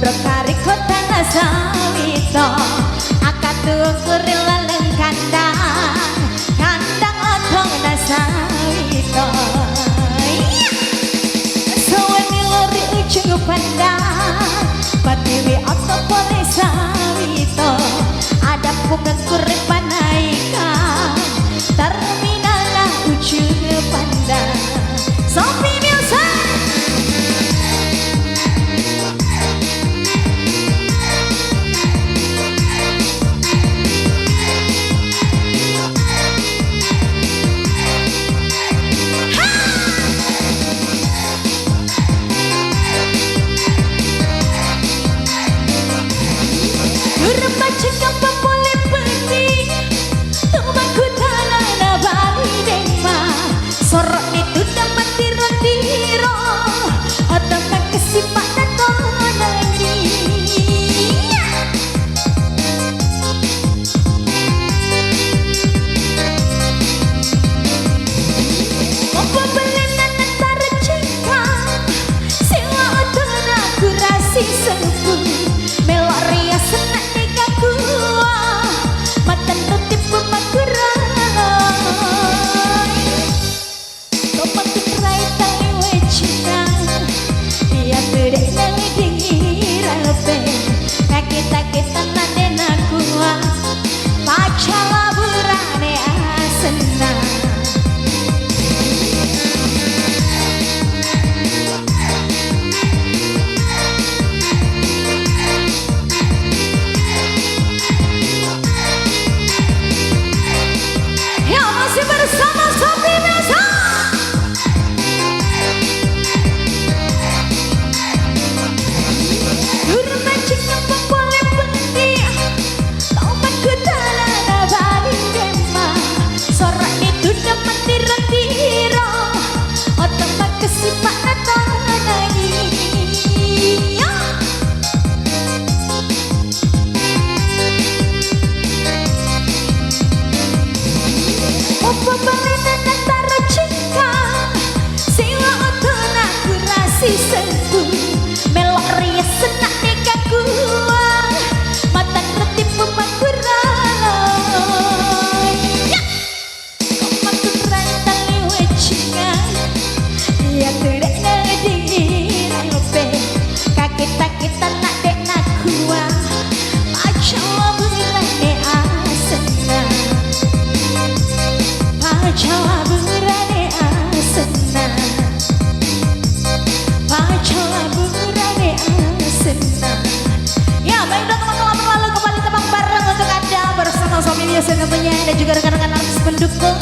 Brokari kota nasawito akatuh kuri laleng kandang kandang otong nasawito sawani lori ujung pandang patiwi oto pole sawito ada pungan kuri panaikan terminala ujung pandang Sophie Music. Cekap boleh penting Tubaku tanah na bali dema Sorok itu dapat tiro-tiro Otak kesipak dan tonani Apa belenan antara cekap Sewa otona kurasi sepuh Melok rias senak matan roti pemakurai topak kerai tali wecina dia bedek nali dingin rape kakita nade nakua pacala burane asena bersama Sophie Music. Durma cekap boleh penting Tomat ku tanah bali dema Sorak itu dapat tiro-tiro Otak kesipak natanai Apa balenan antara cekap Sewa otona kurasi sepuh Melok rias senak neka kuah Matan reti pemakurai Komak kurai tali wecingan Ya tidak ngedirape Kakita nak dek nak kuah Pacawa berane asena Pacawa berane asena Pacawa berane asena Ya baik dong teman-teman lalu kembali tebak bareng untuk Anda bersama Sophie Music tentunya dan juga rekan-rekan artis pendukung